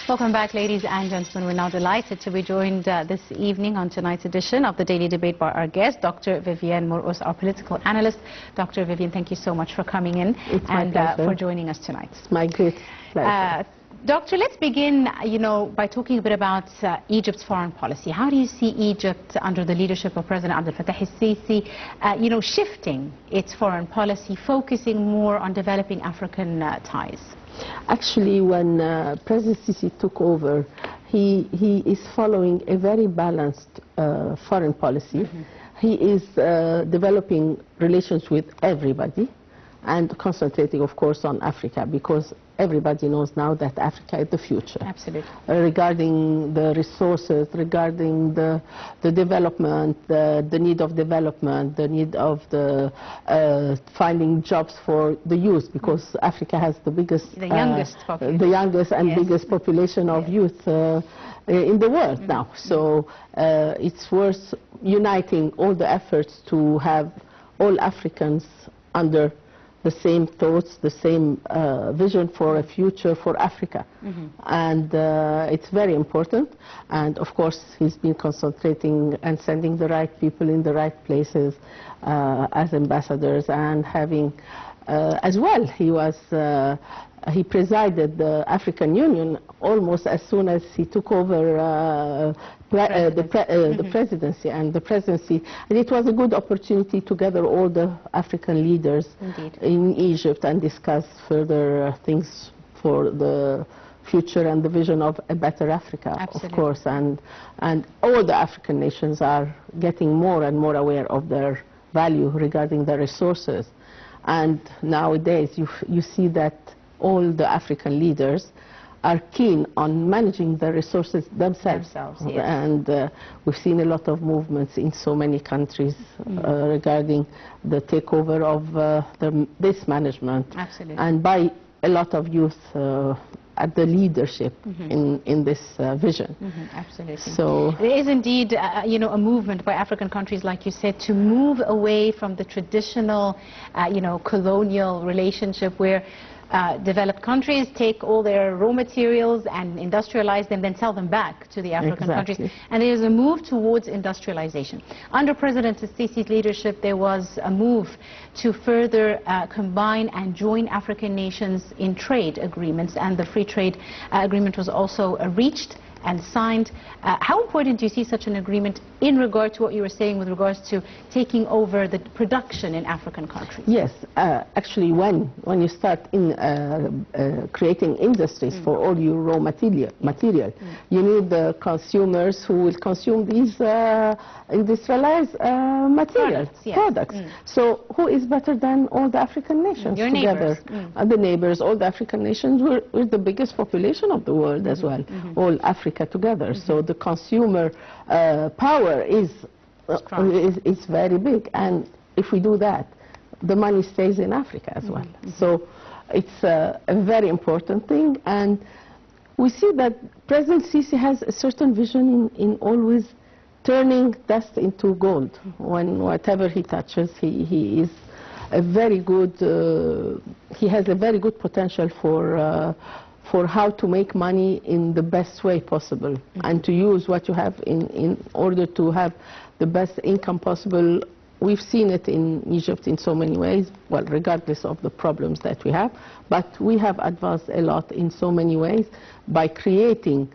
Welcome back, ladies and gentlemen. We're now delighted to be joined this evening on tonight's edition of the Daily Debate by our guest, Dr. Vivian Morcos, our political analyst. Dr. Vivian, thank you so much for coming in and for joining us tonight. It's my great pleasure. Doctor, let's begin, by talking a bit about Egypt's foreign policy. How do you see Egypt under the leadership of President Abdel Fattah al-Sisi, shifting its foreign policy, focusing more on developing African ties? Actually, when President Sisi took over, he is following a very balanced foreign policy. He is developing relations with everybody and concentrating, of course, on Africa, because everybody knows now that Africa is the future. Absolutely. Regarding the resources, regarding the development, the need of development, the need of finding jobs for the youth, because Africa has the biggest, the youngest population. The youngest and biggest population of youth in the world now. So it's worth uniting all the efforts to have all Africans under the same thoughts, the same vision for a future for Africa. And it's very important. And of course, he's been concentrating and sending the right people in the right places as ambassadors, and having, as well, he presided the African Union almost as soon as he took over the presidency and the presidency. And it was a good opportunity to gather all the African leaders in Egypt and discuss further things for the future and the vision of a better Africa. Absolutely. Of course. And all the African nations are getting more and more aware of their value regarding their resources. And nowadays you see that all the African leaders are keen on managing the resources themselves. Yes. And we've seen a lot of movements in so many countries regarding the takeover of this management. Absolutely. And by a lot of youth at the leadership in this vision. Absolutely. So there is indeed, a movement by African countries, like you said, to move away from the traditional, colonial relationship where developed countries take all their raw materials and industrialize them, then sell them back to the African countries. And there is a move towards industrialization. Under President Sisi's leadership, there was a move to further combine and join African nations in trade agreements, and the free trade agreement was also reached and signed. How important do you see such an agreement in regard to what you were saying with regards to taking over the production in African countries? Yes, actually when you start in creating industries for all your raw material, you need the consumers who will consume these industrialized products. So who is better than all the African nations your together? The neighbors, all the African nations, we're the biggest population of the world as well, all Africa together. So the consumer power is very big, and if we do that, the money stays in Africa as well. So it's a very important thing, and we see that President Sisi has a certain vision in always turning dust into gold. When whatever he touches, he is a very good, he has a very good potential for how to make money in the best way possible, and to use what you have in order to have the best income possible. We've seen it in Egypt in so many ways, well, regardless of the problems that we have, but we have advanced a lot in so many ways by creating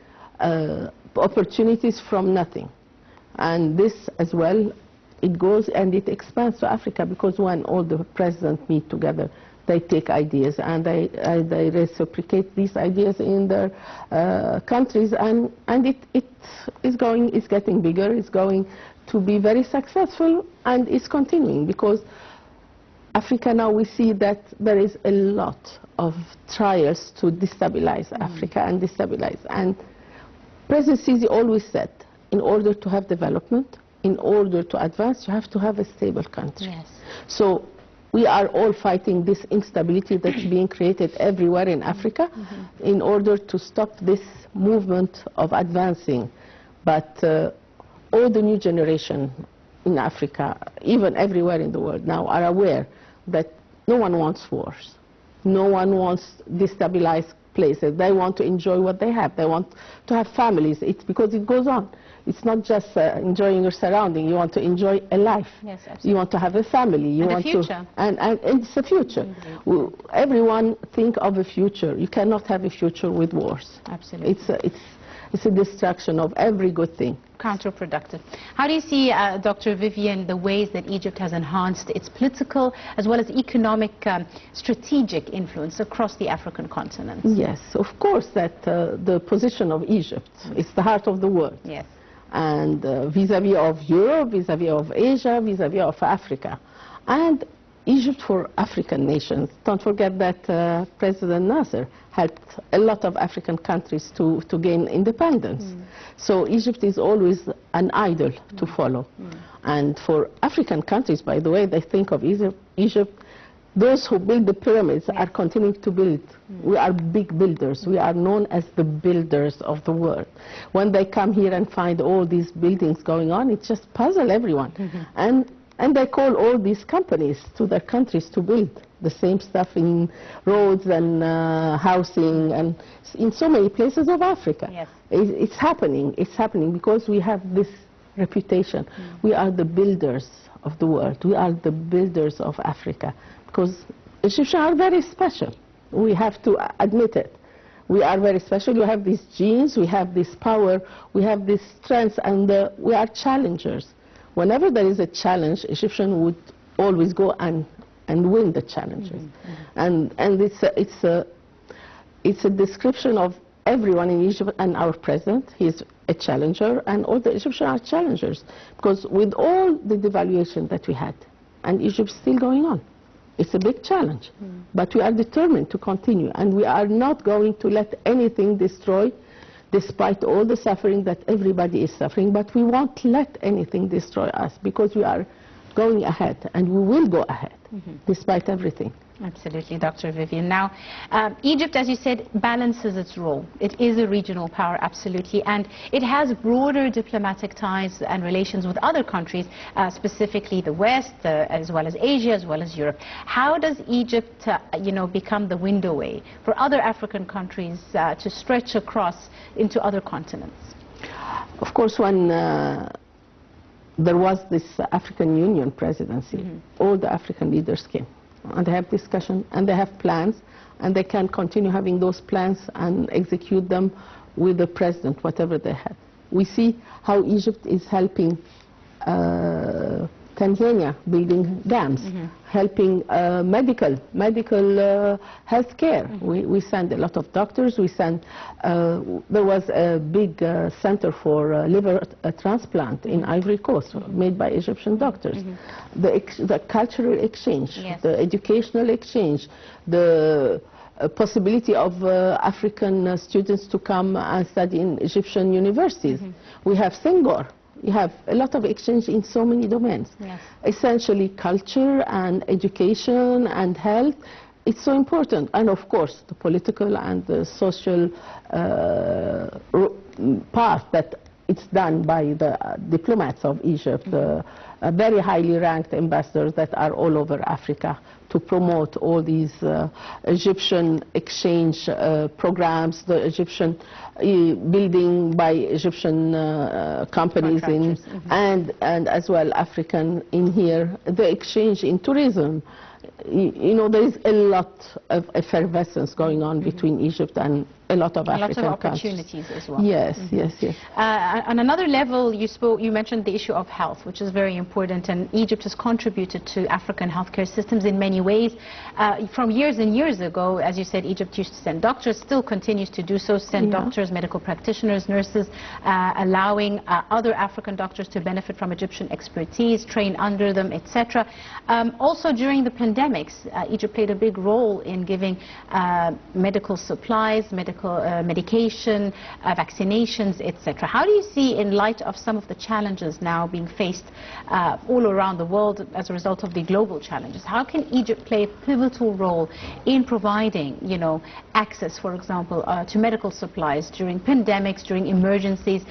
opportunities from nothing. And this as well, it goes and it expands to Africa, because when all the presidents meet together, they take ideas and they reciprocate these ideas in their countries, and it is getting bigger, it's going to be very successful, and it's continuing, because Africa now, we see that there is a lot of trials to destabilize Africa and destabilize. And President Sisi always said, in order to have development, in order to advance, you have to have a stable country. Yes. So we are all fighting this instability that's being created everywhere in Africa in order to stop this movement of advancing. But all the new generation in Africa, even everywhere in the world now, are aware that no one wants wars. No one wants destabilized places. They want to enjoy what they have. They want to have families. It's because it goes on. It's not just enjoying your surrounding. You want to enjoy a life. Yes, absolutely. You want to have a family. You and want a future. And it's a future. Everyone think of a future. You cannot have a future with wars. Absolutely. It's a destruction of every good thing. Counterproductive. How do you see, Dr. Vivian, the ways that Egypt has enhanced its political as well as economic strategic influence across the African continent? Yes, of course that the position of Egypt is the heart of the world. Yes. And vis-à-vis of Europe, vis-à-vis of Asia, vis-à-vis of Africa. And Egypt for African nations. Don't forget that President Nasser helped a lot of African countries to gain independence. So Egypt is always an idol to follow. And for African countries, by the way, they think of Egypt, those who build the pyramids are continuing to build. We are big builders. We are known as the builders of the world. When they come here and find all these buildings going on, it just puzzles everyone. And they call all these companies to their countries to build the same stuff in roads and housing and in so many places of Africa. Yes. It's happening. It's happening because we have this reputation. We are the builders of the world. We are the builders of Africa because Egyptians are very special. We have to admit it. We are very special. We have these genes. We have this power. We have this strength, and we are challengers. Whenever there is a challenge, Egyptians would always go and win the challenges. And it's a description of everyone in Egypt and our president. He's a challenger, and all the Egyptians are challengers. Because with all the devaluation that we had, and Egypt is still going on, it's a big challenge. But we are determined to continue, and we are not going to let anything destroy, despite all the suffering that everybody is suffering, but we won't let anything destroy us because we are going ahead, and we will go ahead, despite everything. Absolutely, Dr. Vivian. Now, Egypt, as you said, balances its role. It is a regional power, absolutely, and it has broader diplomatic ties and relations with other countries, specifically the West, as well as Asia, as well as Europe. How does Egypt, become the windowway for other African countries to stretch across into other continents? Of course, when there was this African Union presidency, all the African leaders came. And they have discussion, and they have plans, and they can continue having those plans and execute them with the president, whatever they have. We see how Egypt is helping Tanzania building dams, helping medical health care. We send a lot of doctors. We send. There was a big center for liver transplant in Ivory Coast, made by Egyptian doctors. The cultural exchange, the educational exchange, the possibility of African students to come and study in Egyptian universities. We have Senghor. You have a lot of exchange in so many domains. Essentially culture and education and health. It's so important. And of course the political and the social path that it's done by the diplomats of Egypt, very highly ranked ambassadors that are all over Africa to promote all these Egyptian exchange programs, the Egyptian building by Egyptian companies and as well African in here, the exchange in tourism. There is a lot of effervescence going on between Egypt and a lot of African countries. Lots of opportunities as well. Yes, yes. On another level, you mentioned the issue of health, which is very important, and Egypt has contributed to African healthcare systems in many ways. From years and years ago, as you said, Egypt used to send doctors, still continues to do so, send doctors, medical practitioners, nurses, allowing other African doctors to benefit from Egyptian expertise, train under them, etc. Also during the pandemics, Egypt played a big role in giving medical supplies, medication, vaccinations, etc. How do you see, in light of some of the challenges now being faced all around the world as a result of the global challenges, how can Egypt play a pivotal role in providing, access, for example, to medical supplies during pandemics, during emergencies,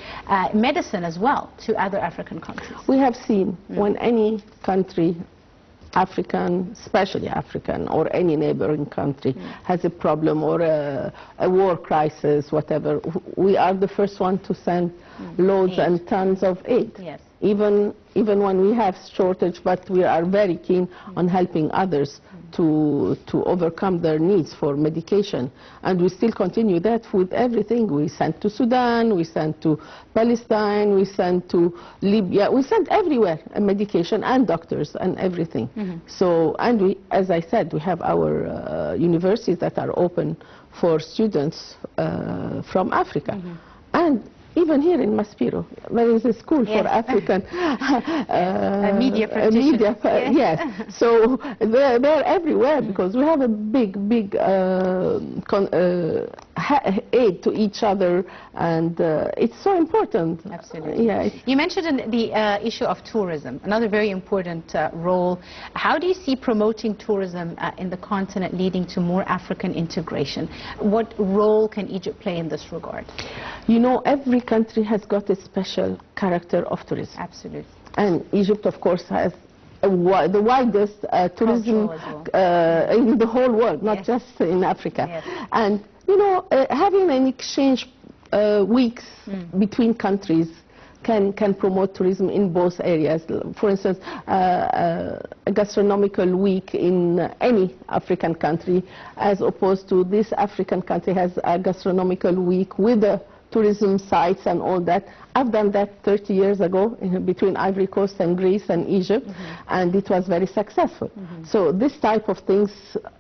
medicine as well, to other African countries? We have seen when any country African, especially African, or any neighboring country has a problem or a war crisis, whatever, we are the first one to send loads and tons of aid. Yes. Even when we have shortage, but we are very keen on helping others to overcome their needs for medication. And we still continue that with everything. We sent to Sudan, we sent to Palestine, we sent to Libya, we sent everywhere medication and doctors and everything. So, and we, as I said, we have our universities that are open for students from Africa. And even here in Maspero, there is a school for African media practitioners. Yes. So they're everywhere because we have a big aid to each other, and it's so important. Absolutely. Yeah. You mentioned the issue of tourism, another very important role. How do you see promoting tourism in the continent leading to more African integration? What role can Egypt play in this regard? You know, every country has got a special character of tourism. Absolutely. And Egypt, of course, has the widest tourism in the whole world, not just in Africa. Yes. And, you know, having an exchange weeks between countries can promote tourism in both areas. For instance, a gastronomical week in any African country, as opposed to this African country has a gastronomical week with a tourism sites and all that. I've done that 30 years ago between Ivory Coast and Greece and Egypt, and it was very successful. So this type of things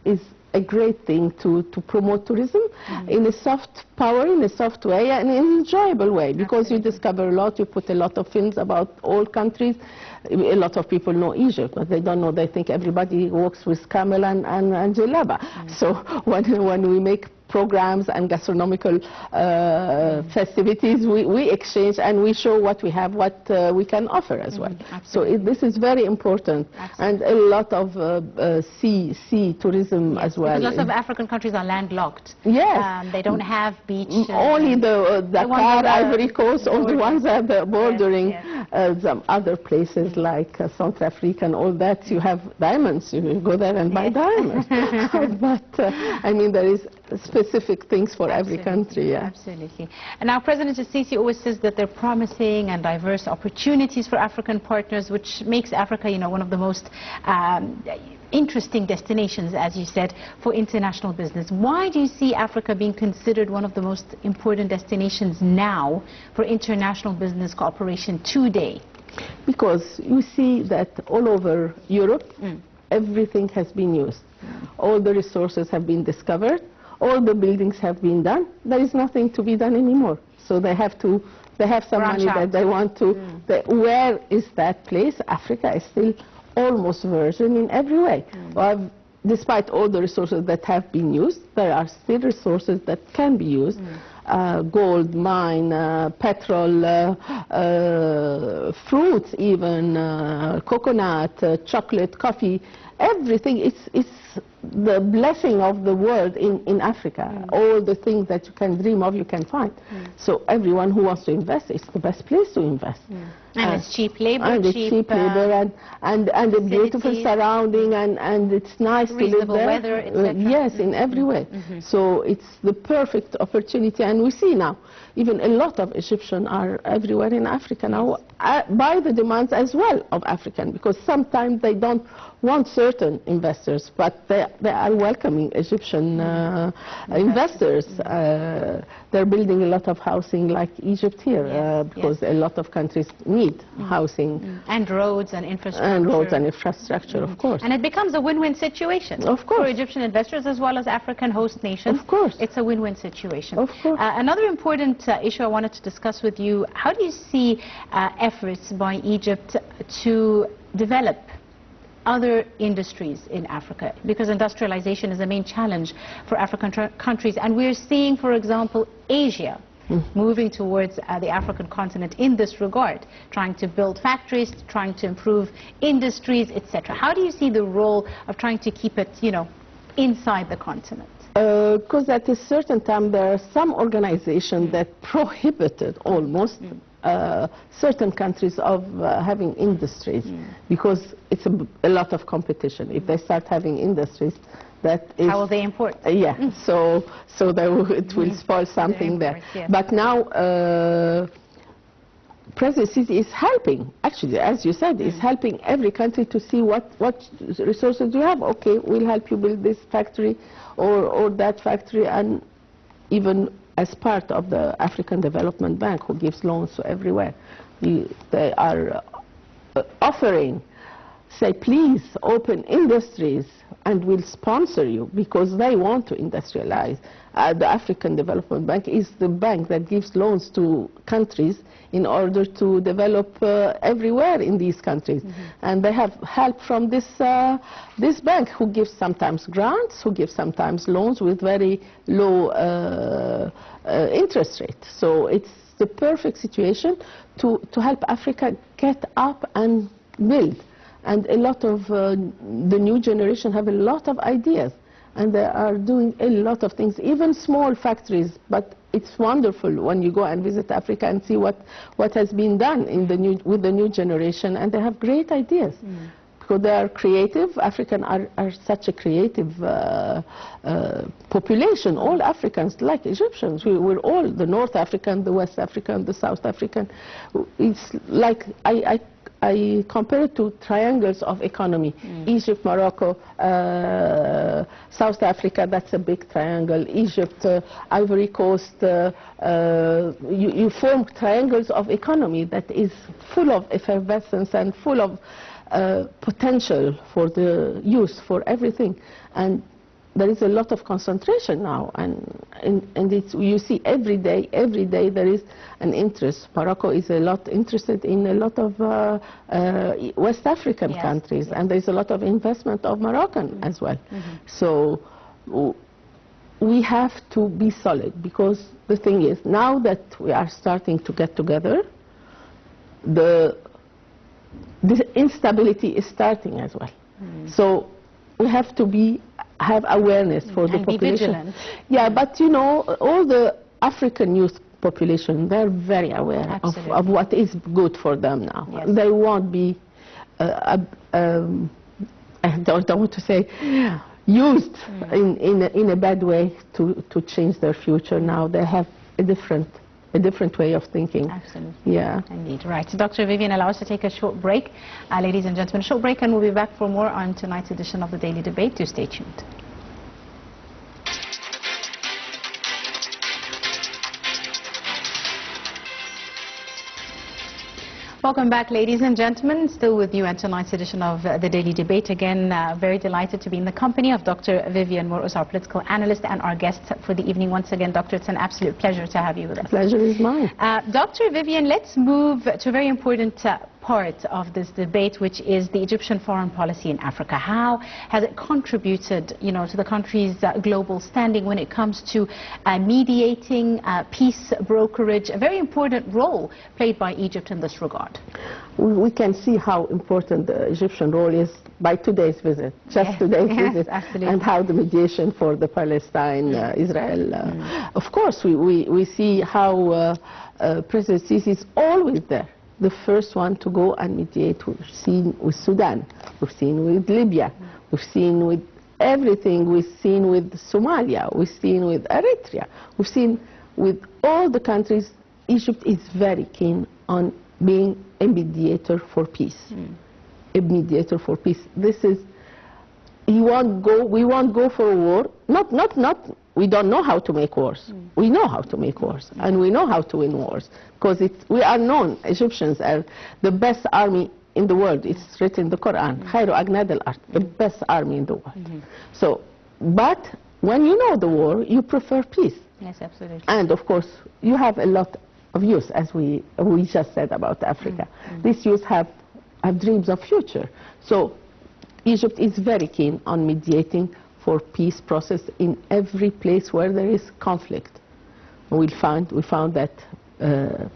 is a great thing to promote tourism in a soft power, in a soft way, and in an enjoyable way, because you discover a lot, you put a lot of films about all countries. A lot of people know Egypt, but they don't know, they think everybody walks with camel and jalaba. So when we make programs and gastronomical festivities, we exchange and we show what we have, what we can offer as well. So this is very important. And a lot of sea tourism as well. Because lots of African countries are landlocked. Yes. They don't have beach. Only the Dakar, Ivory Coast, all the ones that are bordering some other places like South Africa and all that. You have diamonds. You go there and buy diamonds. But I mean, there is specific things for every country. Yeah. Absolutely. And now President Sisi always says that there are promising and diverse opportunities for African partners, which makes Africa, you know, one of the most interesting destinations, as you said, for international business. Why do you see Africa being considered one of the most important destinations now for international business cooperation today? Because you see that all over Europe, everything has been used. All the resources have been discovered. All the buildings have been done. There is nothing to be done anymore. So they have some money that they want to. Where is that place? Africa is still almost virgin in every way. Well, despite all the resources that have been used, there are still resources that can be used. Gold, mine, petrol, fruits even, coconut, chocolate, coffee, everything. It's the blessing of the world in Africa. All the things that you can dream of, you can find. So everyone who wants to invest, it's the best place to invest. And it's cheap labor. And it's cheap labor and a beautiful surrounding, and it's nice to live there. Weather, etc. Yes, in every way. So it's the perfect opportunity, and we see now even a lot of Egyptians are everywhere in Africa now by the demands as well of African, because sometimes they don't want certain investors, but they are welcoming Egyptian investors. They're building a lot of housing like Egypt here, because a lot of countries need housing. And roads and infrastructure. And roads and infrastructure, of course. And it becomes a win-win situation. Of course. For Egyptian investors as well as African host nations. Of course. It's a win-win situation. Of course. Another important issue I wanted to discuss with you, how do you see efforts by Egypt to develop other industries in Africa? Because industrialization is the main challenge for African countries, and we're seeing, for example, Asia moving towards the African continent in this regard, trying to build factories, trying to improve industries, etc. How do you see the role of trying to keep it, you know, inside the continent? Because at a certain time there are some organizations that prohibited almost certain countries of having industries, because it's a lot of competition. If they start having industries, that is... How will they import? Yeah, so it will spoil something there. Yes. But now, President Sisi is helping, actually, as you said, is helping every country to see what resources you have. Okay, we'll help you build this factory or that factory, and even as part of the African Development Bank, who gives loans to everywhere. They are offering, say, please open industries and we'll sponsor you, because they want to industrialize. The African Development Bank is the bank that gives loans to countries in order to develop everywhere in these countries. And they have help from this bank, who gives sometimes grants, who gives sometimes loans with very low interest rate. So it's the perfect situation to help Africa get up and build. And a lot of the new generation have a lot of ideas, and they are doing a lot of things, even small factories. But it's wonderful when you go and visit Africa and see what has been done with the new generation, and they have great ideas. Because they are creative. Africans are such a creative population. All Africans, like Egyptians, we're all, the North African, the West African, the South African. It's like, I compare it to triangles of economy. Egypt, Morocco, South Africa, that's a big triangle. Egypt, Ivory Coast, you form triangles of economy that is full of effervescence and full of potential for the youth, for everything. And there is a lot of concentration now, and you see every day there is an interest. Morocco is a lot interested in a lot of West African countries, and there is a lot of investment of Moroccan as well. So we have to be solid, because the thing is, now that we are starting to get together, the instability is starting as well. So we have to have awareness for the population. Be vigilant. Yeah, but you know, all the African youth population, they're very aware of what is good for them now. Yes. They won't be, I don't want to say, used in a bad way to change their future now. They have a different way of thinking. Absolutely. Yeah. Indeed. Right. Dr. Vivian, allow us to take a short break. Ladies and gentlemen, a short break, and we'll be back for more on tonight's edition of the Daily Debate. Do stay tuned. Welcome back, ladies and gentlemen. Still with you at tonight's edition of the Daily Debate. Again, very delighted to be in the company of Dr. Vivian Morcos, our political analyst, and our guest for the evening. Once again, Doctor, it's an absolute pleasure to have you with us. Pleasure is mine. Dr. Vivian, let's move to a very important part of this debate, which is the Egyptian foreign policy in Africa. How has it contributed, to the country's global standing when it comes to mediating, peace brokerage, a very important role played by Egypt in this regard? We can see how important the Egyptian role is by today's visit, today's visit, absolutely. And how the mediation for the Palestine-Israel. Of course, we see how President Sisi is always there, the first one to go and mediate. We've seen with Sudan, we've seen with Libya, we've seen with everything, we've seen with Somalia, we've seen with Eritrea, we've seen with all the countries. Egypt is very keen on being a mediator for peace. A mediator for peace. This is, we won't go for a war. We don't know how to make wars. We know how to make wars, and we know how to win wars, because we are known, Egyptians are the best army in the world. It's written in the Quran, خير أجناد الأرض, the best army in the world. So, but when you know the war, you prefer peace. Yes, absolutely. And of course, you have a lot of youth, as we just said about Africa. These youth have dreams of future. So Egypt is very keen on mediating for peace process in every place where there is conflict. We found that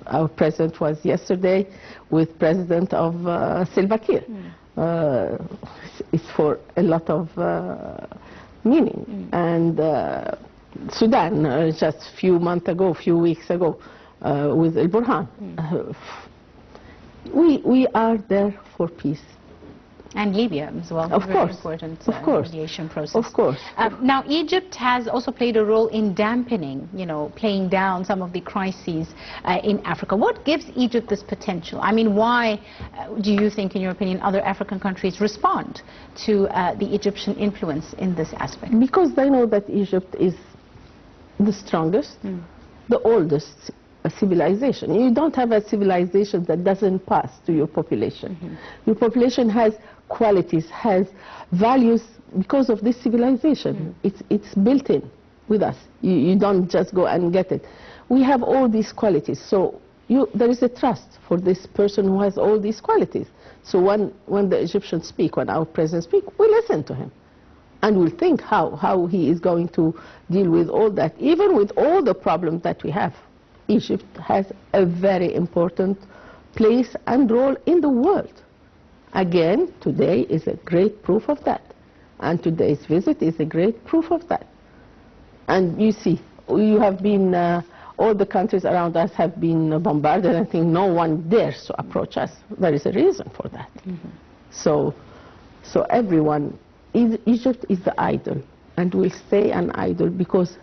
our president was yesterday with President of Salva Kiir. It's for a lot of meaning. And Sudan, just a few weeks ago, with El Burhan. We are there for peace. And Libya as well. Of very course. important Of course. mediation process. Of course. Now, Egypt has also played a role in dampening, playing down some of the crises in Africa. What gives Egypt this potential? I mean, why do you think, in your opinion, other African countries respond to the Egyptian influence in this aspect? Because they know that Egypt is the strongest, the oldest civilization. You don't have a civilization that doesn't pass to your population. Your population has qualities, has values because of this civilization. It's built in with us. You don't just go and get it. We have all these qualities, so there is a trust for this person who has all these qualities. So when the Egyptians speak, when our president speaks, we listen to him. And we'll think how he is going to deal with all that. Even with all the problems that we have, Egypt has a very important place and role in the world. Again, today is a great proof of that. And today's visit is a great proof of that. And you see, you have been, all the countries around us have been bombarded. I think no one dares to approach us. There is a reason for that. So everyone, Egypt is the idol and will stay an idol because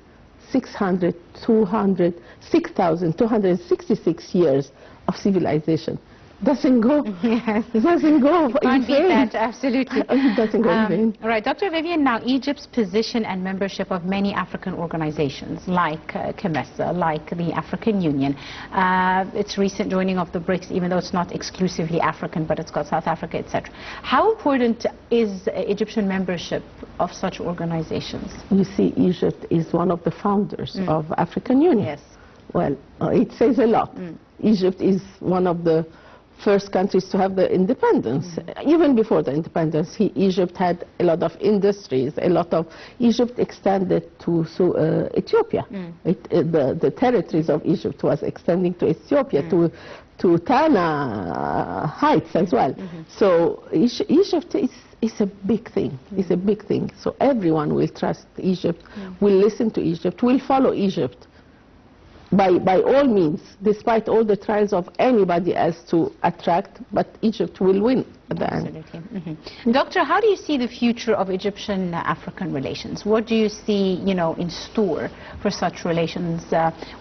6,266 years of civilization doesn't go. Yes. It doesn't go Can't in beat vain. that, absolutely. It doesn't go in vain. Right, Dr. Vivian, now Egypt's position and membership of many African organizations like CAMESA, like the African Union, its recent joining of the BRICS, even though it's not exclusively African, but it's got South Africa, etc. How important is Egyptian membership of such organizations? You see, Egypt is one of the founders of African Union. Yes. Well, it says a lot. Egypt is one of the first countries to have the independence. Even before the independence, Egypt had a lot of industries, Egypt extended to Ethiopia. The territories of Egypt was extending to Ethiopia, to Tana Heights as well. So Egypt is a big thing. It's a big thing. So everyone will trust Egypt, will listen to Egypt, will follow Egypt. By all means, despite all the trials of anybody else to attract, but Egypt will win at the end. Absolutely. Doctor, how do you see the future of Egyptian-African relations? What do you see, in store for such relations?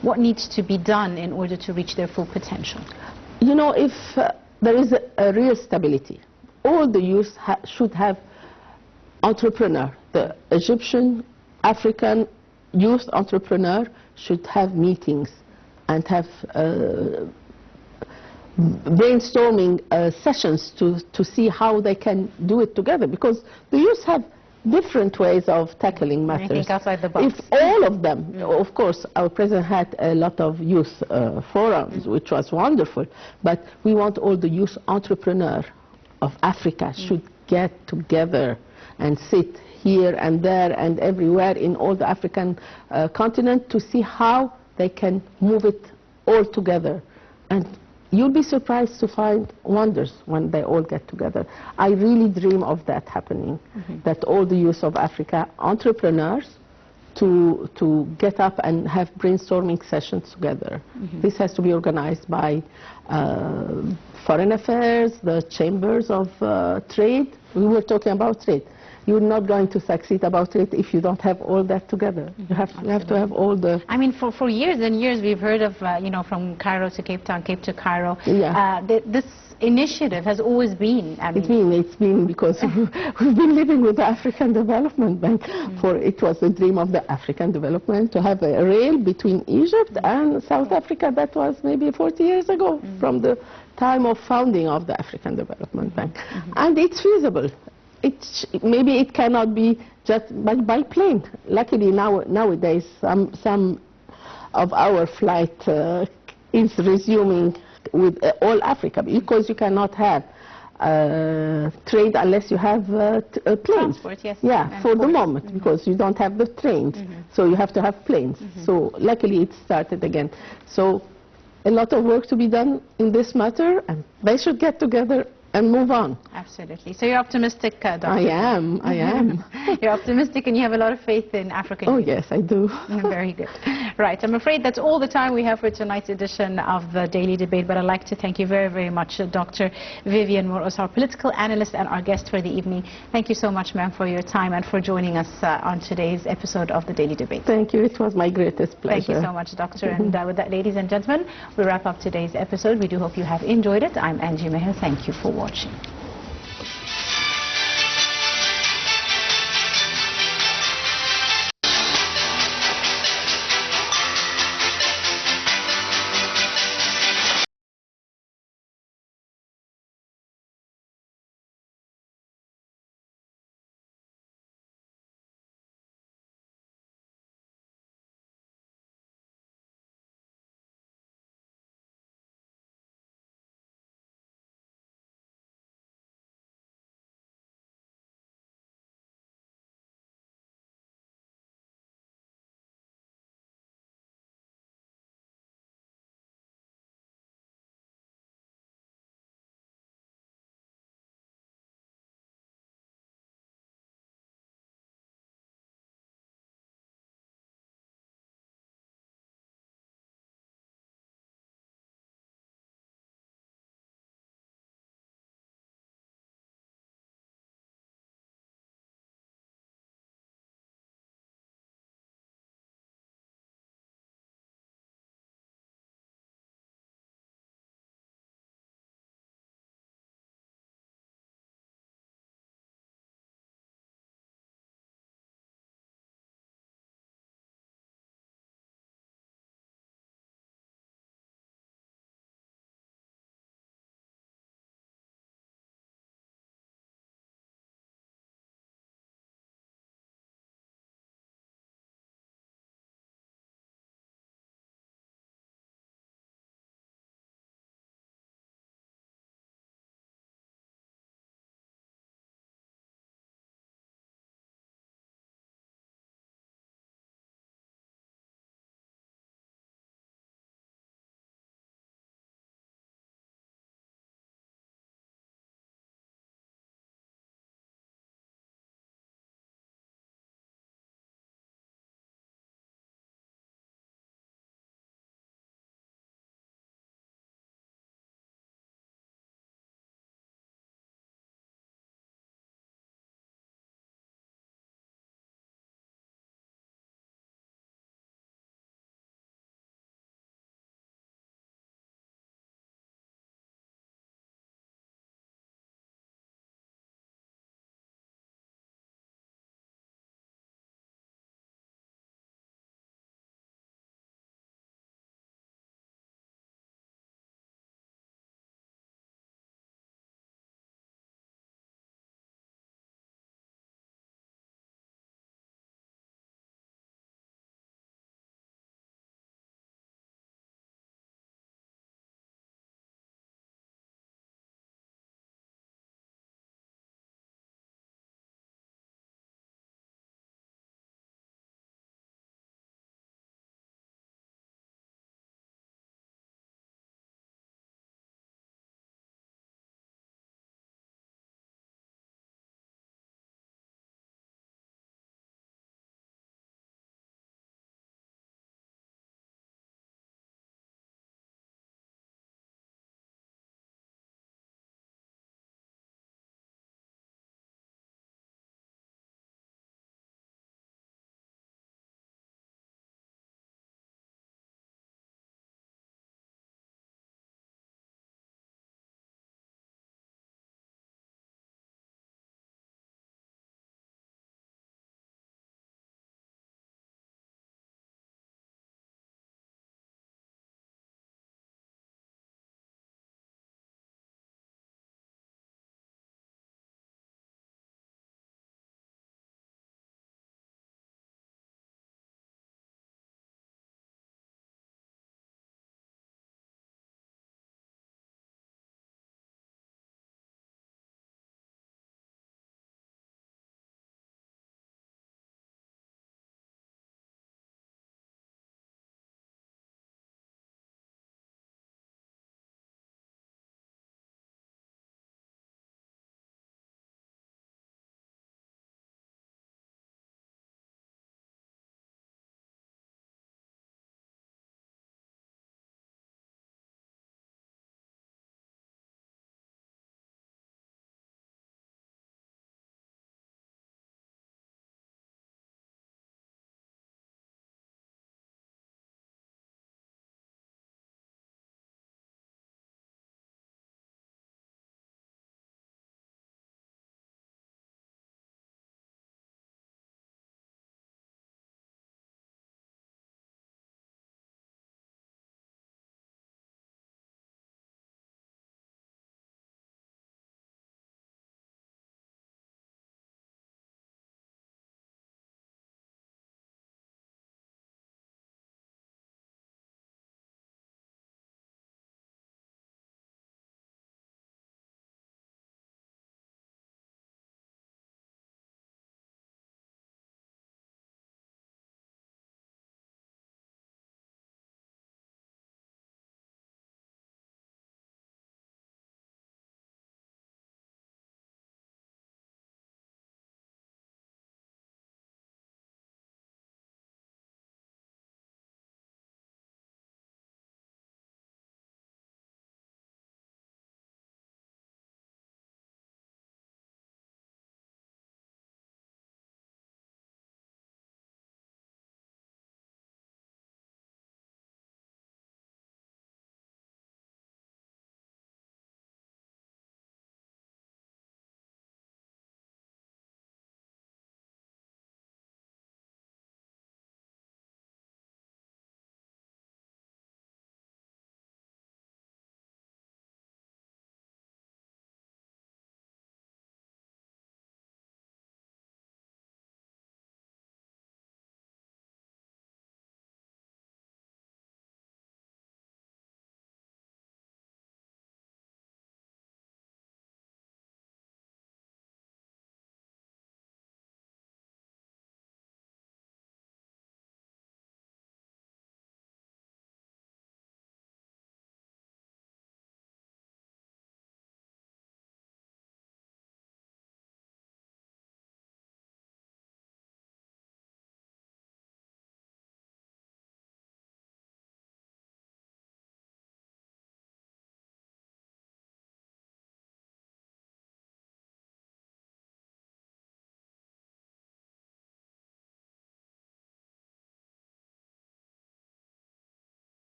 What needs to be done in order to reach their full potential? If there is a real stability, all the youth should have entrepreneur. The Egyptian, African youth entrepreneur should have meetings and have brainstorming sessions to see how they can do it together, because the youth have different ways of tackling matters. I think outside the box. If all of them, of course, our president had a lot of youth forums, which was wonderful, but we want all the youth entrepreneurs of Africa should get together and sit here and there and everywhere in all the African continent to see how they can move it all together. And you'll be surprised to find wonders when they all get together. I really dream of that happening, that all the youth of Africa, entrepreneurs, to get up and have brainstorming sessions together. This has to be organized by Foreign Affairs, the Chambers of Trade. We were talking about trade. You're not going to succeed about it if you don't have all that together. You have to have all the... I mean, for years and years we've heard of, from Cairo to Cape Town, Cape to Cairo. Yeah. This initiative has always been... It's been because we've been living with the African Development Bank. For it was the dream of the African Development to have a rail between Egypt and South Africa. That was maybe 40 years ago, from the time of founding of the African Development Bank. And it's feasible. Maybe it cannot be just by plane. Luckily nowadays some of our flight is resuming with all Africa, because you cannot have trade unless you have planes. Transport, yes. Yeah, for the moment, because you don't have the trains, so you have to have planes. So luckily it started again. So a lot of work to be done in this matter, and they should get together and move on. Absolutely. So you're optimistic, Dr. I am. You're optimistic and you have a lot of faith in Africa. Oh, yes, I do. Very good. Right, I'm afraid that's all the time we have for tonight's edition of the Daily Debate, but I'd like to thank you very, very much, Dr. Vivian Morcos, our political analyst and our guest for the evening. Thank you so much, ma'am, for your time and for joining us on today's episode of the Daily Debate. Thank you. It was my greatest pleasure. Thank you so much, Doctor. And with that, ladies and gentlemen, we wrap up today's episode. We do hope you have enjoyed it. I'm Angie Meher. Thank you for watching.